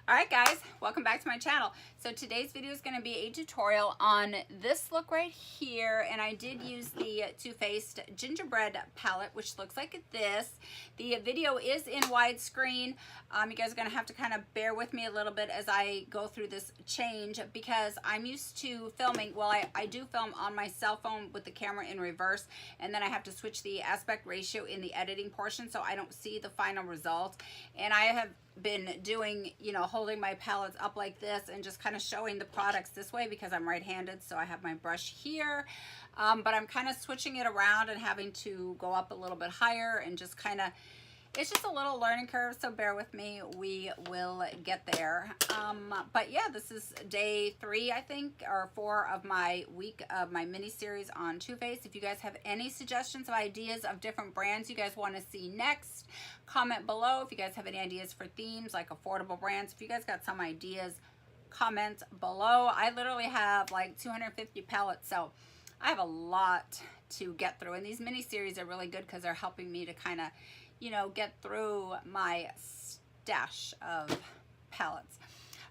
Alright guys, welcome back to my channel. So today's video is going to be a tutorial on this look right here, and I did use the Too Faced Gingerbread palette, which looks like this. The video is in widescreen. You guys are going to have to kind of bear with me a little bit as I go through this change, because I'm used to filming, well I do film on my cell phone with the camera in reverse, and then I have to switch the aspect ratio in the editing portion so I don't see the final result. And I have been doing, you know, holding my palettes up like this and just kind of showing the products this way because I'm right-handed, so I have my brush here, but I'm kind of switching it around and having to go up a little bit higher and just kind of, it's just a little learning curve, so bear with me, we will get there. But yeah, this is day 3, I think, or 4 of my week of my mini series on Too Faced. If you guys have any suggestions of ideas of different brands you guys want to see next, comment below. If you guys have any ideas for themes like affordable brands, if you guys got some ideas, comment below. I literally have like 250 palettes, so I have a lot to get through, and these mini series are really good because they're helping me to kind of, you know, get through my stash of palettes.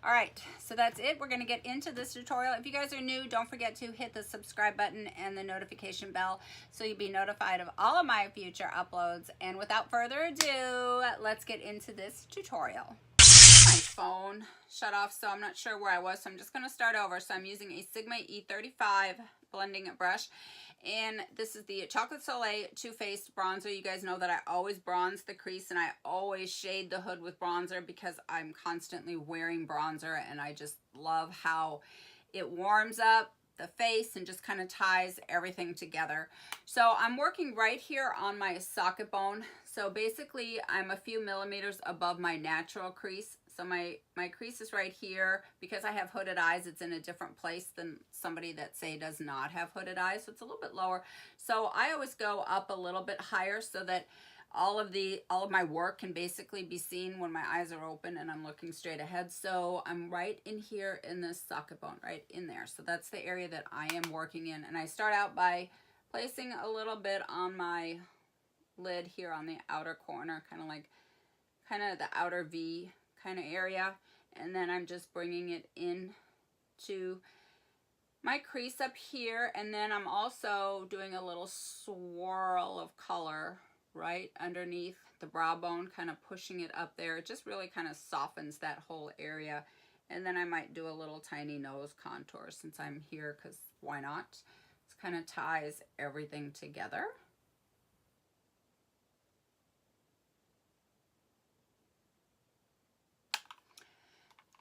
All right, so that's it. We're going to get into this tutorial. If you guys are new, don't forget to hit the subscribe button and the notification bell so you'll be notified of all of my future uploads. And without further ado, let's get into this tutorial. My phone shut off, so I'm not sure where I was, so I'm just going to start over. So I'm using a Sigma E35 blending brush, and this is the Chocolate Soleil Too Faced bronzer. You guys know that I always bronze the crease and I always shade the hood with bronzer because I'm constantly wearing bronzer, and I just love how it warms up the face and just kind of ties everything together. So I'm working right here on my socket bone. So basically I'm a few millimeters above my natural crease. So my crease is right here. Because I have hooded eyes, it's in a different place than somebody that, say, does not have hooded eyes. So it's a little bit lower. So I always go up a little bit higher so that all of my work can basically be seen when my eyes are open and I'm looking straight ahead. So I'm right in here in this socket bone, right in there. So that's the area that I am working in. And I start out by placing a little bit on my lid here on the outer corner, kind of the outer V kind of area, and then I'm just bringing it in to my crease up here, and then I'm also doing a little swirl of color right underneath the brow bone, kind of pushing it up there. It just really kind of softens that whole area. And then I might do a little tiny nose contour since I'm here, because why not? It kind of ties everything together.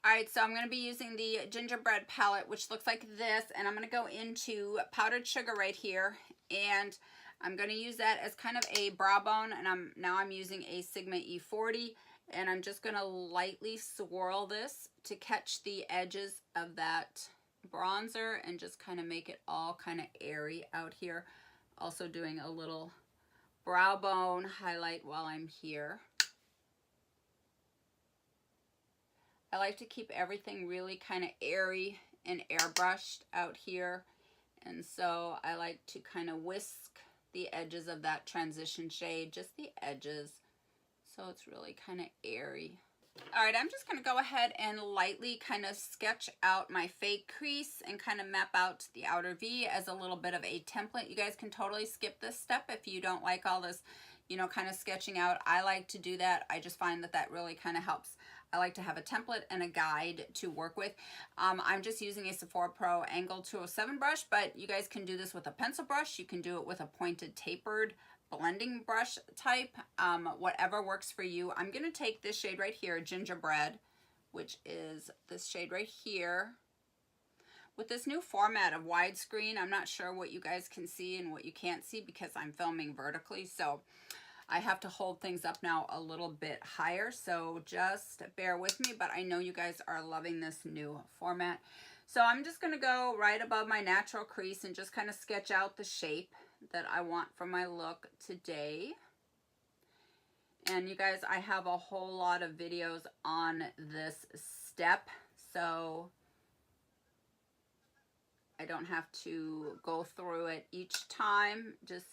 Alright, so I'm going to be using the Gingerbread palette, which looks like this, and I'm going to go into Powdered Sugar right here, and I'm going to use that as kind of a brow bone, and now I'm using a Sigma E40, and I'm just going to lightly swirl this to catch the edges of that bronzer and just kind of make it all kind of airy out here. Also doing a little brow bone highlight while I'm here. I like to keep everything really kind of airy and airbrushed out here, and so I like to kind of whisk the edges of that transition shade, just the edges, so it's really kind of airy. Alright, I'm just going to go ahead and lightly kind of sketch out my fake crease and kind of map out the outer V as a little bit of a template. You guys can totally skip this step if you don't like all this, you know, kind of sketching out. I like to do that. I just find that that really kind of helps. I like to have a template and a guide to work with. I'm just using a Sephora Pro Angle 207 brush, but you guys can do this with a pencil brush. You can do it with a pointed tapered blending brush type, whatever works for you. I'm going to take this shade right here, Gingerbread, which is this shade right here. With this new format of widescreen, I'm not sure what you guys can see and what you can't see because I'm filming vertically, so I have to hold things up now a little bit higher, so just bear with me, but I know you guys are loving this new format. So I'm just going to go right above my natural crease and just kind of sketch out the shape that I want for my look today. And you guys, I have a whole lot of videos on this step, so I don't have to go through it each time. Just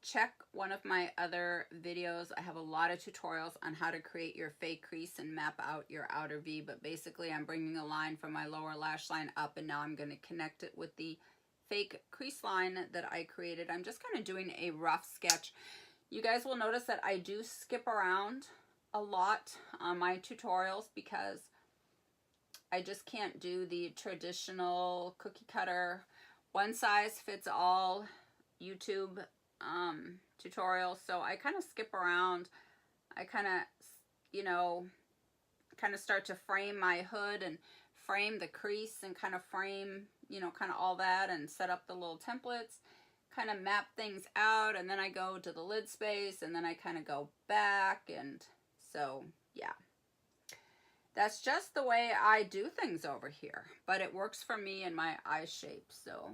check one of my other videos. I have a lot of tutorials on how to create your fake crease and map out your outer V, but basically I'm bringing a line from my lower lash line up, and now I'm going to connect it with the fake crease line that I created. I'm just kind of doing a rough sketch. You guys will notice that I do skip around a lot on my tutorials because I just can't do the traditional cookie cutter, one size fits all YouTube tutorial. So I kind of skip around. I kind of, you know, kind of start to frame my hood and frame the crease and kind of frame, you know, kind of all that, and set up the little templates, kind of map things out, and then I go to the lid space, and then I kind of go back. And so yeah, that's just the way I do things over here, but it works for me and my eye shape. So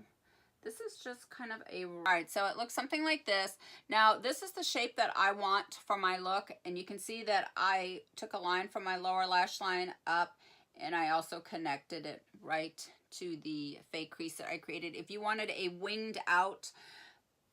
this is just kind of a, all right, so it looks something like this. Now, this is the shape that I want for my look, and you can see that I took a line from my lower lash line up, and I also connected it right to the fake crease that I created. If you wanted a winged out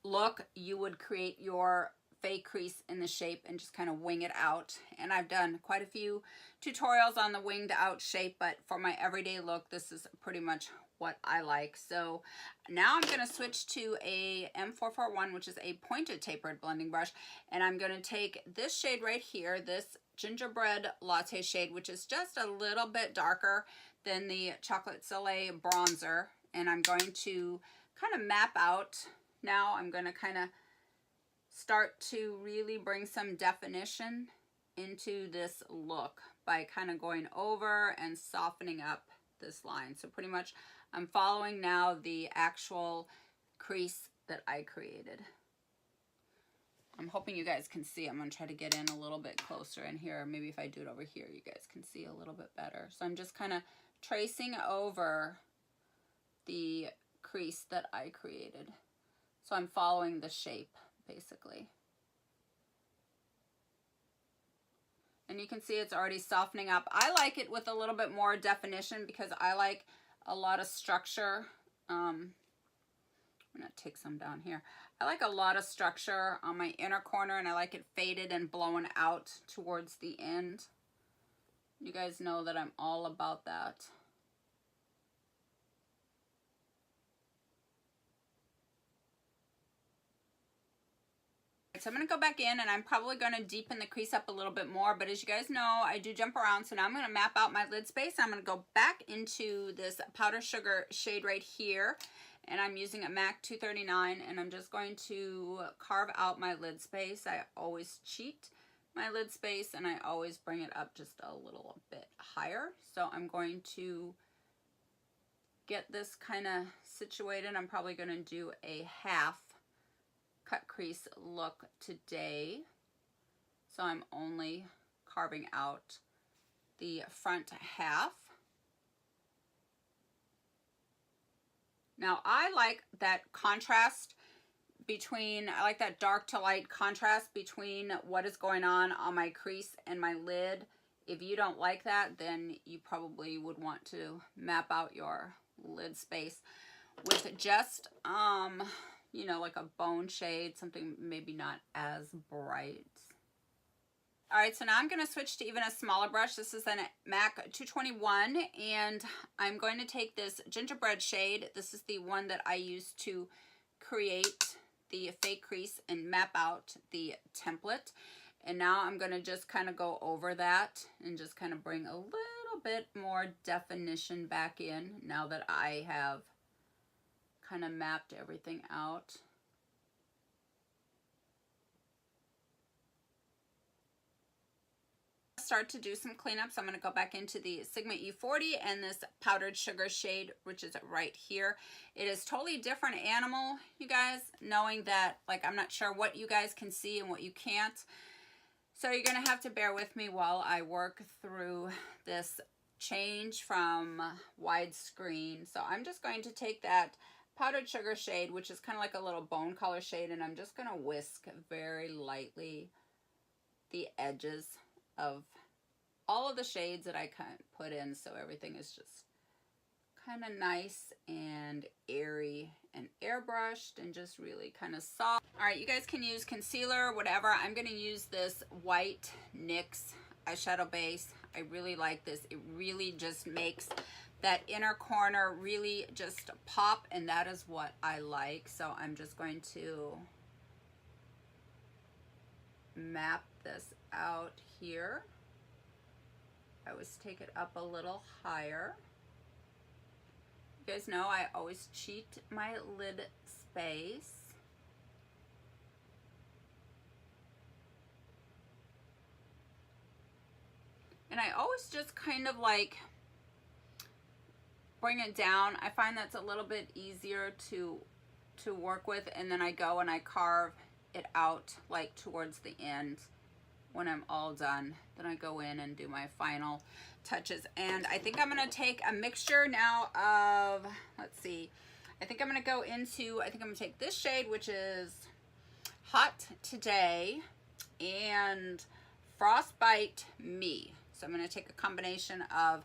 look, you would create your fake crease in the shape and just kind of wing it out. And I've done quite a few tutorials on the winged out shape, but for my everyday look, this is pretty much what I like. So now I'm going to switch to a M441, which is a pointed tapered blending brush, and I'm going to take this shade right here, this gingerbread latte shade, which is just a little bit darker than the chocolate soleil bronzer, and I'm going to kind of map out. Now I'm going to kind of start to really bring some definition into this look by kind of going over and softening up this line. So pretty much I'm following now the actual crease that I created. I'm hoping you guys can see. I'm going to try to get in a little bit closer in here. Maybe if I do it over here, you guys can see a little bit better. So I'm just kind of tracing over the crease that I created. So I'm following the shape, basically. And you can see it's already softening up. I like it with a little bit more definition because I like a lot of structure. I'm going to take some down here. I like a lot of structure on my inner corner, and I like it faded and blown out towards the end. You guys know that I'm all about that. So I'm going to go back in, and I'm probably going to deepen the crease up a little bit more, but as you guys know, I do jump around. So now I'm going to map out my lid space. I'm going to go back into this powder sugar shade right here, and I'm using a MAC 239, and I'm just going to carve out my lid space. I always cheat my lid space, and I always bring it up just a little bit higher. So I'm going to get this kind of situated. I'm probably going to do a half cut crease look today, so I'm only carving out the front half. Now I like that contrast between, I like that dark to light contrast between what is going on my crease and my lid. If you don't like that, then you probably would want to map out your lid space with just you know, like a bone shade, something maybe not as bright. All right, so now I'm going to switch to even a smaller brush. This is a MAC 221, and I'm going to take this gingerbread shade. This is the one that I used to create the fake crease and map out the template. And now I'm going to just kind of go over that and just kind of bring a little bit more definition back in now that I have kind of mapped everything out. Start to do some cleanup, so I'm going to go back into the Sigma E40 and this powdered sugar shade, which is right here. It is totally different animal, you guys, knowing that, like, I'm not sure what you guys can see and what you can't. So you're going to have to bear with me while I work through this change from widescreen. So I'm just going to take that powdered sugar shade, which is kind of like a little bone color shade, and I'm just going to whisk very lightly the edges of all of the shades that I kind of put in, so everything is just kind of nice and airy and airbrushed. airbrushed and just really kind of soft. All right, you guys can use concealer, whatever. I'm gonna use this white NYX eyeshadow base. I really like this. It really just makes that inner corner really just pop, and that is what I like. So I'm just going to map this out here. I always take it up a little higher. You guys know I always cheat my lid space. And I always just kind of like bring it down. I find that's a little bit easier to work with, and then I go and I carve it out like towards the end when I'm all done. Then I go in and do my final touches. And I think I'm gonna take a mixture now of, let's see, I think I'm gonna take this shade, which is Hot Today, and Frostbite Me. So I'm gonna take a combination of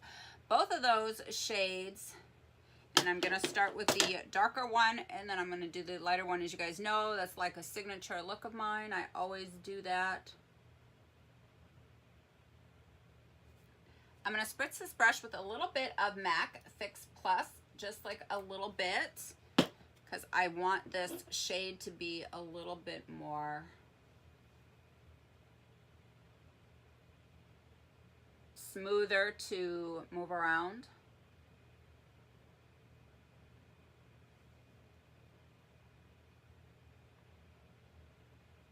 both of those shades, and I'm gonna start with the darker one, and then I'm gonna do the lighter one. As you guys know, that's like a signature look of mine. I always do that. I'm gonna spritz this brush with a little bit of MAC Fix Plus, just like a little bit, because I want this shade to be a little bit more smoother to move around.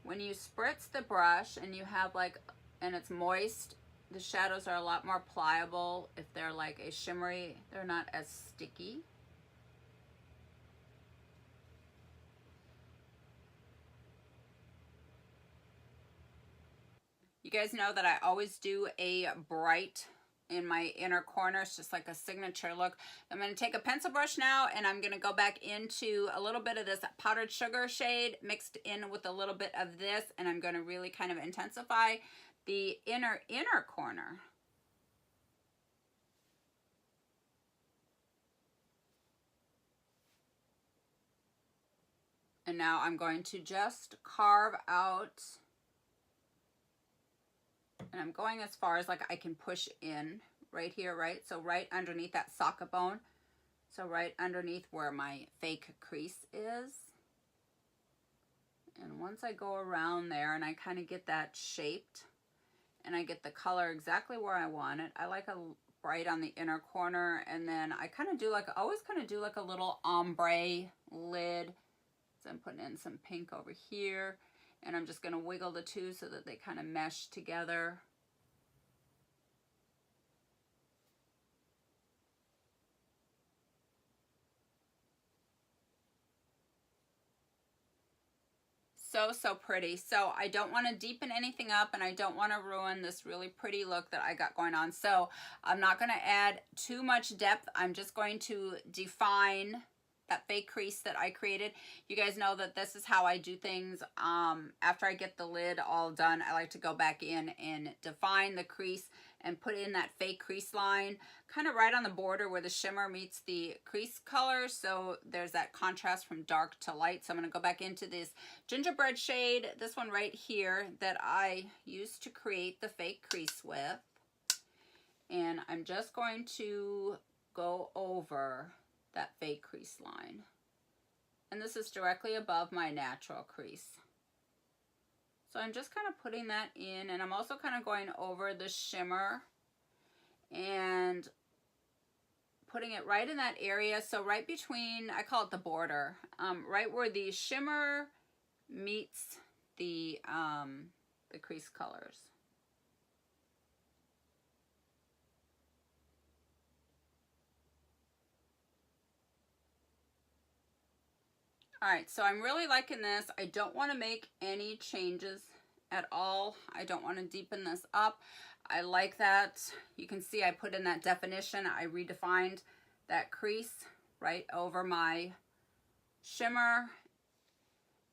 When you spritz the brush and you have and it's moist, the shadows are a lot more pliable. If they're like a shimmery, they're not as sticky. You guys know that I always do a bright in my inner corners, just like a signature look. I'm going to take a pencil brush now, and I'm going to go back into a little bit of this powdered sugar shade mixed in with a little bit of this, and I'm going to really kind of intensify the inner corner. And now I'm going to just carve out, and I'm going as far as like I can push in right here, right? So right underneath that socket bone. So right underneath where my fake crease is. And once I go around there and I kind of get that shaped and I get the color exactly where I want it, I like a bright on the inner corner, and then I kind of do like, always kind of do like a little ombre lid. So I'm putting in some pink over here, and I'm just going to wiggle the two so that they kind of mesh together. So pretty. So I don't want to deepen anything up, and I don't want to ruin this really pretty look that I got going on. So I'm not going to add too much depth. I'm just going to define that fake crease that I created. You guys know that this is how I do things. After I get the lid all done, I like to go back in and define the crease and put in that fake crease line kind of right on the border where the shimmer meets the crease color. So there's that contrast from dark to light. So I'm going to go back into this gingerbread shade, this one right here that I used to create the fake crease with. And I'm just going to go over that fake crease line. And this is directly above my natural crease. So I'm just kind of putting that in, and I'm also kind of going over the shimmer and putting it right in that area. So right between, I call it the border, right where the shimmer meets the crease colors. All right, so I'm really liking this. I don't want to make any changes at all. I don't want to deepen this up. I like that. You can see I put in that definition. I redefined that crease right over my shimmer,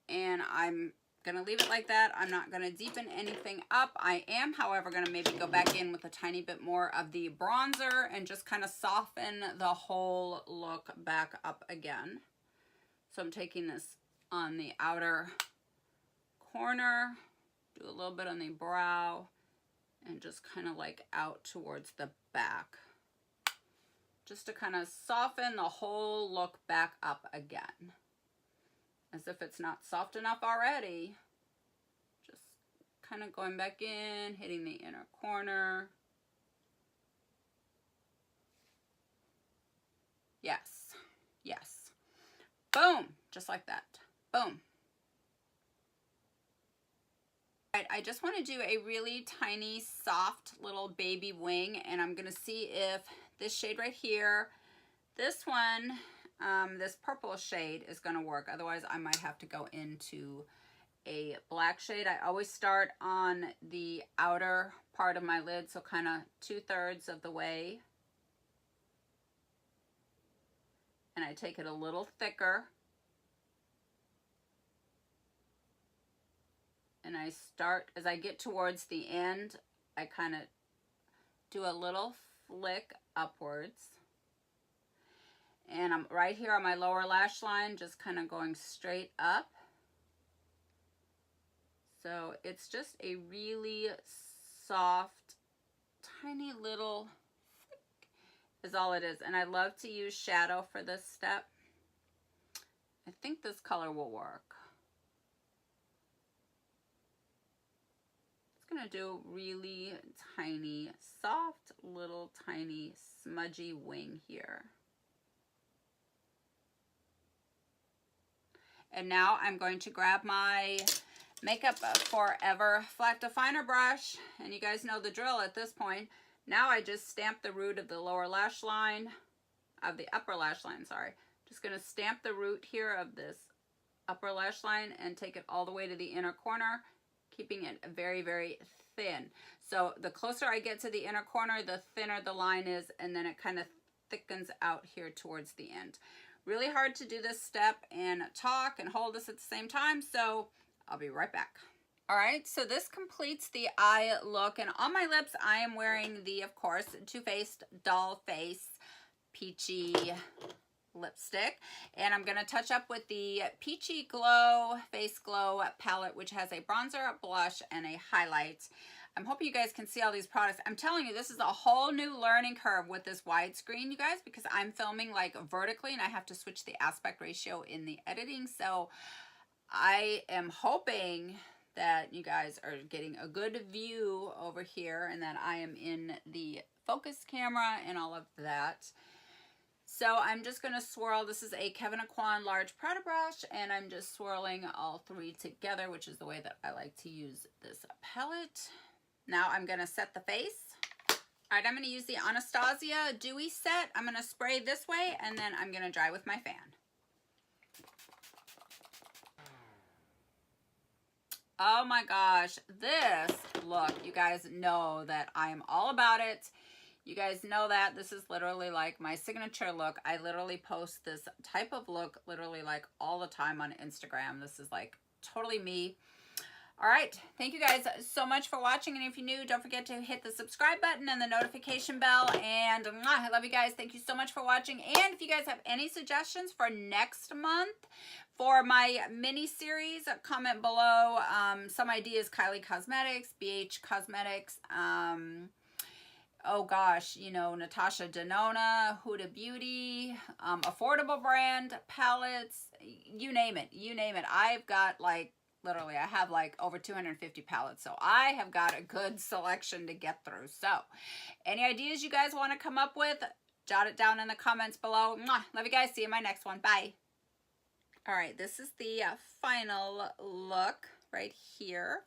and I'm gonna leave it like that. I'm not gonna deepen anything up. I am, however, gonna maybe go back in with a tiny bit more of the bronzer and just kind of soften the whole look back up again. So I'm taking this on the outer corner, do a little bit on the brow, and just kind of like out towards the back. Just to kind of soften the whole look back up again. As if it's not soft enough already. Just kind of going back in, hitting the inner corner. Yes, yes. Boom, just like that. Boom. All right, I just want to do a really tiny, soft little baby wing, and I'm gonna see if this shade right here, this one, this purple shade is gonna work. Otherwise, I might have to go into a black shade. I always start on the outer part of my lid, so kind of 2/3 of the way. And I take it a little thicker. And I start, as I get towards the end, I kind of do a little flick upwards. And I'm right here on my lower lash line, just kind of going straight up. So it's just a really soft, tiny little flick is all it is. And I love to use shadow for this step. I think this color will work. Gonna do really tiny, soft, little tiny smudgy wing here. And now I'm going to grab my Makeup Forever flat definer brush, and you guys know the drill at this point. Now I just stamp the root of the lower lash line, of the upper lash line, sorry. Just gonna stamp the root here of this upper lash line and take it all the way to the inner corner, keeping it very, very thin. So the closer I get to the inner corner, the thinner the line is, and then it kind of thickens out here towards the end. Really hard to do this step and talk and hold this at the same time, so I'll be right back. All right, so this completes the eye look, and on my lips, I am wearing the, of course, Too Faced Doll Face Peachy lipstick, and I'm going to touch up with the Peachy Glow Face Glow palette, which has a bronzer, blush, and a highlight. I'm hoping you guys can see all these products. I'm telling you, this is a whole new learning curve with this widescreen, you guys, because I'm filming like vertically and I have to switch the aspect ratio in the editing. So I am hoping that you guys are getting a good view over here and that I am in the focus camera and all of that. So I'm just going to swirl. This is a Kevyn Aucoin large Prada brush, and I'm just swirling all three together, which is the way that I like to use this palette. Now I'm going to set the face. All right, I'm going to use the Anastasia Dewy Set. I'm going to spray this way, and then I'm going to dry with my fan. Oh my gosh, this look, you guys know that I'm all about it. You guys know that this is literally like my signature look. I literally post this type of look literally like all the time on Instagram. This is like totally me. All right, thank you guys so much for watching. And if you're new, don't forget to hit the subscribe button and the notification bell. And I love you guys. Thank you so much for watching. And if you guys have any suggestions for next month for my mini series, comment below. Some ideas: Kylie Cosmetics, BH Cosmetics, oh gosh, you know, Natasha Denona, Huda Beauty, affordable brand palettes, you name it, you name it. I've got like, literally, I have like over 250 palettes, so I have got a good selection to get through. So any ideas you guys want to come up with, jot it down in the comments below. Mwah! Love you guys. See you in my next one. Bye. All right, this is the final look right here.